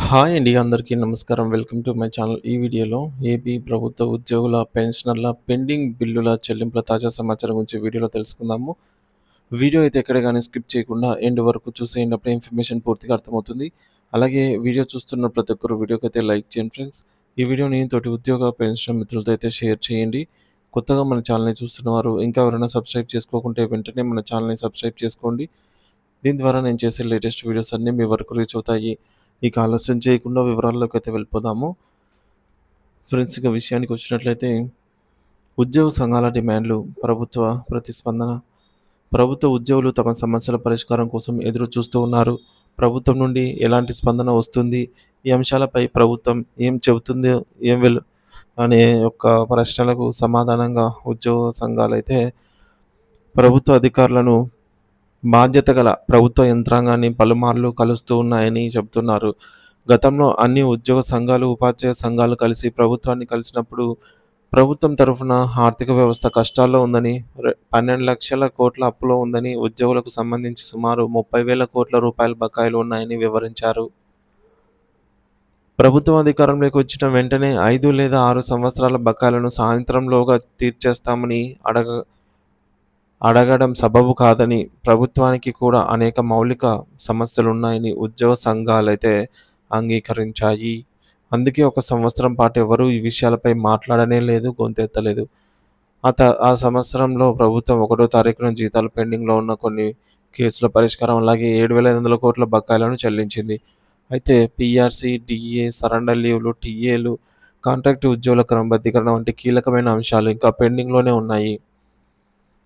Hi అండి. అందరికీ నమస్కారం. Welcome to my channel. ఈ వీడియోలో ఏపీ ప్రభుత్వ ఉద్యోగుల, పెన్షనర్ల పెండింగ్ బిల్లుల చెల్లింపుల తాజా సమాచారం గురించి వీడియోలో తెలుసుకుందాము. వీడియో అయితే ఎక్కడ గాని స్కిప్ చేయకుండా ఎండ్ వరకు చూసేయండి. అప్పుడే ఇన్ఫర్మేషన్ పూర్తిగా అర్థమవుతుంది. అలాగే వీడియో చూస్తున్న ప్రతి ఒక్కరు వీడియోకైతే లైక్ చేయండి ఫ్రెండ్స్. ఈ వీడియోని తోటి ఉద్యోగ, పెన్షన్ మిత్రులతో అయితే షేర్ చేయండి. కొత్తగా మన ఛానల్‌ని చూస్తున్నవారు ఇంకా ఎవరైనా సబ్స్క్రైబ్ చేసుకోకుంటే వెంటనే మన ఛానల్‌ని సబ్స్క్రైబ్ చేసుకోండి. దీని ద్వారా నేను చేసే లేటెస్ట్ వీడియోస్ అన్నీ మీ వరకు రీచ్ అవుతాయి. ఇక ఆలస్యం చేయకుండా వివరాల్లోకైతే వెళ్ళిపోదాము. ఫ్రెండ్స్ ఇక విషయానికొచ్చినట్లయితే ఉద్యోగ సంఘాల డిమాండ్లు, ప్రభుత్వ ప్రతిస్పందన. ప్రభుత్వ ఉద్యోగులు తమ సమస్యల పరిష్కారం కోసం ఎదురు చూస్తూ ఉన్నారు. ప్రభుత్వం నుండి ఎలాంటి స్పందన వస్తుంది? ఈ అంశాలపై ప్రభుత్వం ఏం చెబుతుందో ఏం వెలు అనే యొక్క ప్రశ్నలకు సమాధానంగా ఉద్యోగ సంఘాలైతే ప్రభుత్వ అధికారులను బాధ్యత గల ప్రభుత్వ యంత్రాంగాన్ని పలుమార్లు కలుస్తూ ఉన్నాయని చెబుతున్నారు. గతంలో అన్ని ఉద్యోగ సంఘాలు, ఉపాధ్యాయ సంఘాలు కలిసి ప్రభుత్వాన్ని కలిసినప్పుడు ప్రభుత్వం తరఫున ఆర్థిక వ్యవస్థ కష్టాల్లో ఉందని, 12,00,000 కోట్ల అప్పులో ఉందని, ఉద్యోగులకు సంబంధించి సుమారు 30,000 కోట్ల రూపాయల బకాయిలు ఉన్నాయని వివరించారు. ప్రభుత్వం అధికారంలోకి వచ్చిన వెంటనే 5 లేదా 6 సంవత్సరాల బకాయిలను సాయంత్రంలోగా తీర్చేస్తామని అడగడం సబబు కాదని, ప్రభుత్వానికి కూడా అనేక మౌలిక సమస్యలున్నాయని ఉద్యోగ సంఘాలైతే అంగీకరించాయి. అందుకే ఒక సంవత్సరం పాటు ఎవరూ ఈ విషయాలపై మాట్లాడనే లేదు, గొంతెత్తలేదు. ఆ సంవత్సరంలో ప్రభుత్వం 1వ తారీఖున జీతాలు పెండింగ్‌లో ఉన్న కొన్ని కేసుల పరిష్కారం, అలాగే 7,500 కోట్ల బకాయిలను చెల్లించింది. అయితే పీఆర్సీ, డీఏ, సరెండర్ లీవ్‌లు, టీఏలు, కాంట్రాక్టు ఉద్యోగుల క్రమబద్ధీకరణ వంటి కీలకమైన అంశాలు ఇంకా పెండింగ్‌లోనే ఉన్నాయి.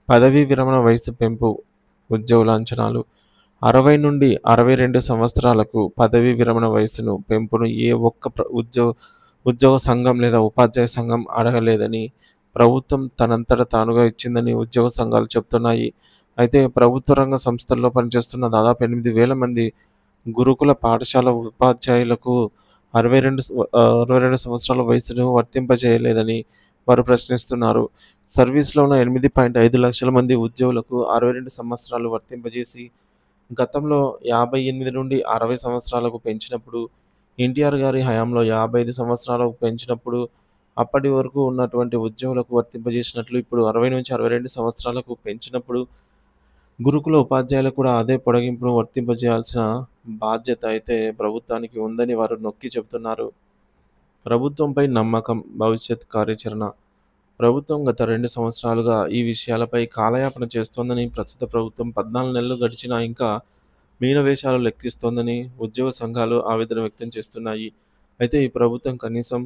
పదవీ విరమణ వయస్సు పెంపు, ఉద్యోగుల అంచనాలు. 60 నుండి 62 సంవత్సరాలకు పదవీ విరమణ వయస్సును పెంపును ఏ ఒక్క ఉద్యోగ సంఘం లేదా ఉపాధ్యాయ సంఘం అడగలేదని, ప్రభుత్వం తనంతట తానుగా ఇచ్చిందని ఉద్యోగ సంఘాలు చెబుతున్నాయి. అయితే ప్రభుత్వ రంగ సంస్థల్లో పనిచేస్తున్న దాదాపు 8,000 మంది గురుకుల పాఠశాల ఉపాధ్యాయులకు 62 సంవత్సరాల వయస్సును వర్తింపజేయలేదని వారు ప్రశ్నిస్తున్నారు. సర్వీస్‌లో ఉన్న 8.5 లక్షల మంది ఉద్యోగులకు 62 సంవత్సరాలు వర్తింపజేసి, గతంలో 58 నుండి 60 సంవత్సరాలకు పెంచినప్పుడు, ఎన్టీఆర్ గారి హయాంలో 55 సంవత్సరాలకు పెంచినప్పుడు, అప్పటి వరకు ఉన్నటువంటి ఉద్యోగులకు వర్తింపజేసినట్లు ఇప్పుడు 60-62 సంవత్సరాలకు పెంచినప్పుడు, గురుకుల ఉపాధ్యాయులకు కూడా అదే పొడిగింపును వర్తింపజేయాల్సిన బాధ్యత అయితే ప్రభుత్వానికి ఉందని వారు నొక్కి చెబుతున్నారు. ప్రభుత్వంపై నమ్మకం, భవిష్యత్ కార్యాచరణ. ప్రభుత్వం గత 2 సంవత్సరాలుగా ఈ విషయాలపై కాలయాపన చేస్తోందని, ప్రస్తుత ప్రభుత్వం 14 నెలలు గడిచినా ఇంకా మీనవేషాలు లెక్కిస్తోందని ఉద్యోగ సంఘాలు ఆవేదన వ్యక్తం చేస్తున్నాయి. అయితే ఈ ప్రభుత్వం కనీసం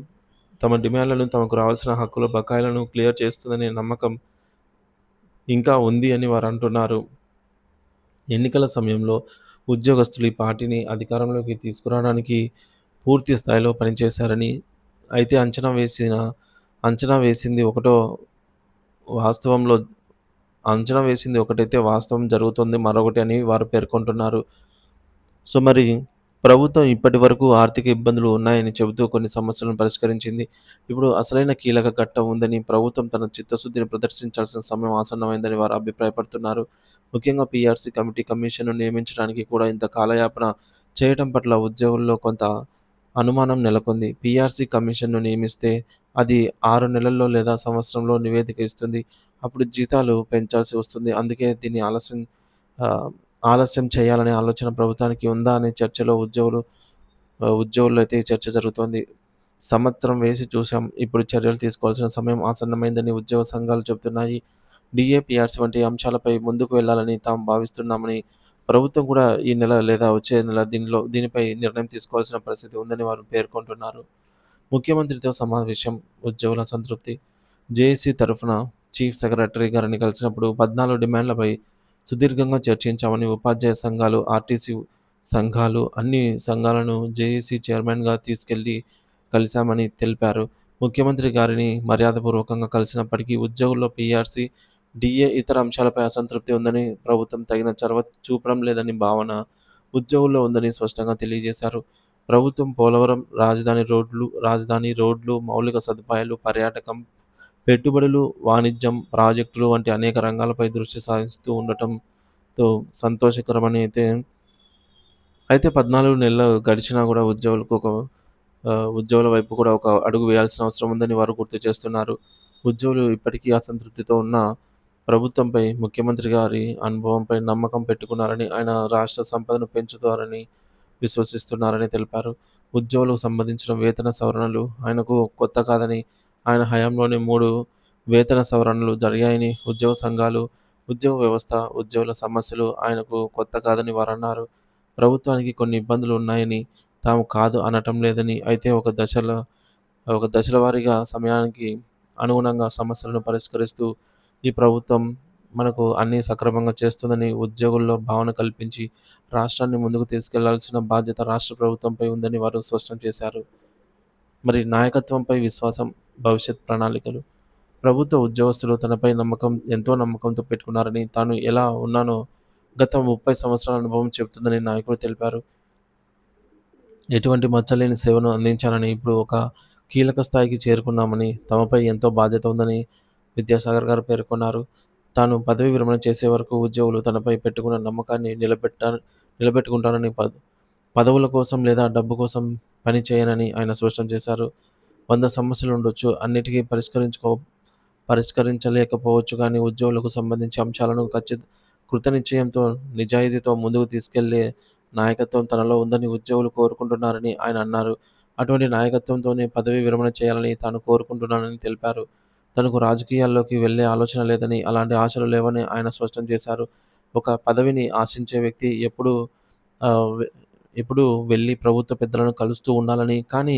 తమ డిమాండ్లను, తమకు రావాల్సిన హక్కుల బకాయిలను క్లియర్ చేస్తుందనే నమ్మకం ఇంకా ఉంది అని వారు అంటున్నారు. ఎన్నికల సమయంలో ఉద్యోగస్తులు ఈ పార్టీని అధికారంలోకి తీసుకురావడానికి పూర్తి స్థాయిలో పనిచేశారని, అయితే అంచనా వేసింది ఒకటో వాస్తవంలో అంచనా వేసింది ఒకటైతే వాస్తవం జరుగుతుంది మరొకటి అని వారు పేర్కొంటున్నారు. సో, మరి ప్రభుత్వం ఇప్పటివరకు ఆర్థిక ఇబ్బందులు ఉన్నాయని చెబుతూ కొన్ని సమస్యలను పరిష్కరించింది. ఇప్పుడు అసలైన కీలక ఘట్టం ఉందని, ప్రభుత్వం తన చిత్తశుద్ధిని ప్రదర్శించాల్సిన సమయం ఆసన్నమైందని వారు అభిప్రాయపడుతున్నారు. ముఖ్యంగా పీఆర్సీ కమిటీ కమిషన్‌ను నియమించడానికి కూడా ఇంత కాలయాపన చేయటం పట్ల ఉద్యోగుల్లో కొంత అనుమానం నెలకొంది. పీఆర్సీ కమిషన్‌ను నియమిస్తే అది 6 నెలల్లో లేదా సంవత్సరంలో నివేదిక ఇస్తుంది. అప్పుడు జీతాలు పెంచాల్సి వస్తుంది. అందుకే దీన్ని ఆహ్, ఆలస్యం చేయాలనే ఆలోచన ప్రభుత్వానికి ఉందా అనే చర్చలో ఉద్యోగుల్లో అయితే ఈ చర్చ జరుగుతోంది. సంవత్సరం వేసి చూసాం. ఇప్పుడు చర్యలు తీసుకోవాల్సిన సమయం ఆసన్నమైందని ఉద్యోగ సంఘాలు చెబుతున్నాయి. డీఏ, పీఆర్సీ వంటి అంశాలపై ముందుకు వెళ్లాలని తాము భావిస్తున్నామని, ప్రభుత్వం కూడా ఈ నెల లేదా వచ్చే నెల దీనిపై నిర్ణయం తీసుకోవాల్సిన పరిస్థితి ఉందని వారు పేర్కొంటున్నారు. ముఖ్యమంత్రితో సమావేశం, ఉద్యోగుల సంతృప్తి. జేఏసీ తరఫున చీఫ్ సెక్రటరీ గారిని కలిసినప్పుడు 14 డిమాండ్లపై సుదీర్ఘంగా చర్చించామని, ఉపాధ్యాయ సంఘాలు, ఆర్టీసీ సంఘాలు అన్ని సంఘాలను జేఏసీ చైర్మన్‌గా తీసుకెళ్లి కలిశామని తెలిపారు. ముఖ్యమంత్రి గారిని మర్యాదపూర్వకంగా కలిసినప్పటికీ ఉద్యోగుల్లో పీఆర్సీ, డీఏ ఇతర అంశాలపై అసంతృప్తి ఉందని, ప్రభుత్వం తగిన చొరవ చూపడం లేదని భావన ఉద్యోగుల్లో ఉందని స్పష్టంగా తెలియజేశారు. ప్రభుత్వం పోలవరం, రాజధాని రోడ్లు, మౌలిక సదుపాయాలు, పర్యాటకం, పెట్టుబడులు, వాణిజ్యం, ప్రాజెక్టులు వంటి అనేక రంగాలపై దృష్టి సారిస్తూ ఉండటంతో సంతోషకరమని అయితే అయితే 14 నెలలు గడిచినా గూడా ఉద్యోగుల వైపు కూడా ఒక అడుగు వేయాల్సిన అవసరం ఉందని వారు గుర్తు చేస్తున్నారు. ఉద్యోగులు ఇప్పటికీ అసంతృప్తితో ఉన్న ప్రభుత్వంపై ముఖ్యమంత్రి గారి అనుభవంపై నమ్మకం పెట్టుకున్నారని, ఆయన రాష్ట్ర సంపదను పెంచుతారని విశ్వసిస్తున్నారని తెలిపారు. ఉద్యోగులకు సంబంధించిన వేతన సవరణలు ఆయనకు కొత్త కాదని, ఆయన హయాంలోనే 3 వేతన సవరణలు జరిగాయని ఉద్యోగ సంఘాలు, ఉద్యోగ వ్యవస్థ, ఉద్యోగుల సమస్యలు ఆయనకు కొత్త కాదని వారన్నారు. ప్రభుత్వానికి కొన్ని ఇబ్బందులు ఉన్నాయని తాము కాదు అనటం లేదని, అయితే ఒక దశల వారీగా సమయానికి అనుగుణంగా సమస్యలను పరిష్కరిస్తూ ఈ ప్రభుత్వం మనకు అన్నీ సక్రమంగా చేస్తుందని ఉద్యోగుల్లో భావన కల్పించి రాష్ట్రాన్ని ముందుకు తీసుకెళ్లాల్సిన బాధ్యత రాష్ట్ర ప్రభుత్వంపై ఉందని వారు స్పష్టం చేశారు. మరి నాయకత్వంపై విశ్వాసం, భవిష్యత్ ప్రణాళికలు. ప్రభుత్వ ఉద్యోగస్తులు తనపై ఎంతో నమ్మకంతో పెట్టుకున్నారని, తాను ఎలా ఉన్నానో గత 30 సంవత్సరాల అనుభవం చెబుతుందని నాయకుడు తెలిపారు. ఎటువంటి మచ్చలేని సేవను అందించాలని, ఇప్పుడు ఒక కీలక స్థాయికి చేరుకున్నామని, తమపై ఎంతో బాధ్యత ఉందని విద్యాసాగర్ గారు పేర్కొన్నారు. తాను పదవీ విరమణ చేసే వరకు ఉద్యోగులు తనపై పెట్టుకున్న నమ్మకాన్ని నిలబెట్టుకుంటానని, పదవుల కోసం లేదా డబ్బు కోసం పని చేయనని ఆయన స్పష్టం చేశారు. 100 సమస్యలుండొచ్చు. అన్నిటికీ పరిష్కరించలేకపోవచ్చు కానీ, ఉద్యోగులకు సంబంధించి అంశాలను కృతనిశ్చయంతో, నిజాయితీతో ముందుకు తీసుకెళ్లే నాయకత్వం తనలో ఉందని ఉద్యోగులు కోరుకుంటున్నారని ఆయన అన్నారు. అటువంటి నాయకత్వంతోనే పదవీ విరమణ చేయాలని తాను కోరుకుంటున్నానని తెలిపారు. తనకు రాజకీయాల్లోకి వెళ్లే ఆలోచన లేదని, అలాంటి ఆశలు లేవని ఆయన స్పష్టం చేశారు. ఒక పదవిని ఆశించే వ్యక్తి ఆహ్, వె ఎప్పుడూ వెళ్లి ప్రభుత్వ పెద్దలను కలుస్తూ ఉండాలని, కానీ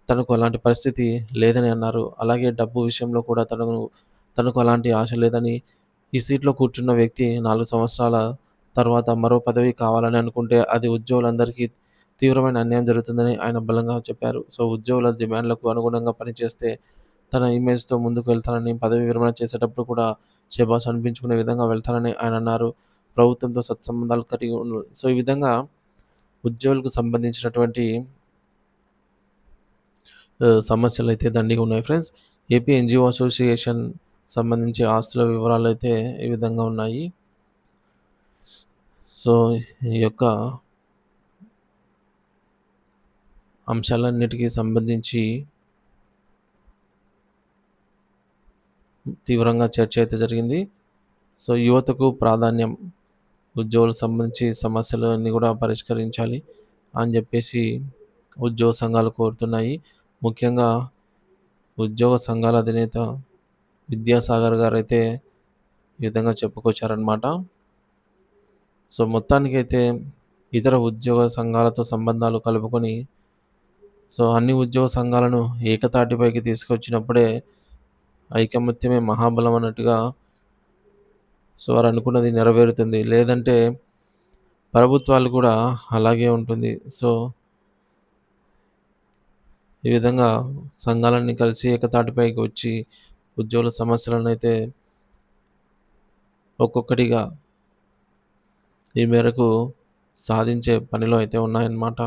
తనకు అలాంటి పరిస్థితి లేదని అన్నారు. అలాగే డబ్బు విషయంలో కూడా తనకు అలాంటి ఆశ లేదని, ఈ సీట్‌లో కూర్చున్న వ్యక్తి 4 సంవత్సరాల తర్వాత మరో పదవి కావాలని అనుకుంటే అది ఉద్యోగులందరికీ తీవ్రమైన అన్యాయం జరుగుతుందని ఆయన బలంగా చెప్పారు. సో, ఉద్యోగుల డిమాండ్‌లకు అనుగుణంగా పనిచేస్తే తన ఇమేజ్‌తో ముందుకు వెళ్తానని, పదవీ విరమణ చేసేటప్పుడు కూడా శభాష్ అనిపించుకునే విధంగా వెళ్తానని ఆయన అన్నారు. ప్రభుత్వంతో సత్సంబంధాలు కలిగి సో, ఈ విధంగా ఉద్యోగులకు సంబంధించినటువంటి సమస్యలైతే దండిగా ఉన్నాయి ఫ్రెండ్స్. ఏపీ ఎన్‌జీఓ అసోసియేషన్ సంబంధించి ఆస్తుల వివరాలైతే ఈ విధంగా ఉన్నాయి. సో, ఈ యొక్క అంశాలన్నిటికి సంబంధించి తీవ్రంగా చర్చ అయితే జరిగింది. సో, యువతకు ప్రాధాన్యం, ఉద్యోగులకు సంబంధించి సమస్యలు అన్నీ కూడా పరిష్కరించాలి అని జెప్పేసి ఉద్యోగ సంఘాలు కోరుతున్నాయి. ముఖ్యంగా ఉద్యోగ సంఘాల అధినేత విద్యాసాగర్ గారైతే ఈ విధంగా చెప్పుకొచ్చారనమాట. సో, మొత్తానికైతే ఇతర ఉద్యోగ సంఘాలతో సంబంధాలు కలుపుకొని, సో, అన్ని ఉద్యోగ సంఘాలను ఏకతాటిపైకి తీసుకొచ్చినప్పుడే ఐకమత్యమే మహాబలం అన్నట్టుగా సో, వారనుకున్నది నెరవేరుతుంది. లేదంటే ప్రభుత్వాలు కూడా అలాగే ఉంటుంది. సో, ఈ విధంగా సంఘాలన్నీ కలిసి ఏకతాటిపైకి వచ్చి ఉద్యోగుల సమస్యలనైతే ఒక్కొక్కటిగా ఈ మేరకు సాధించే పనిలో అయితే ఉన్నాయన్నమాట.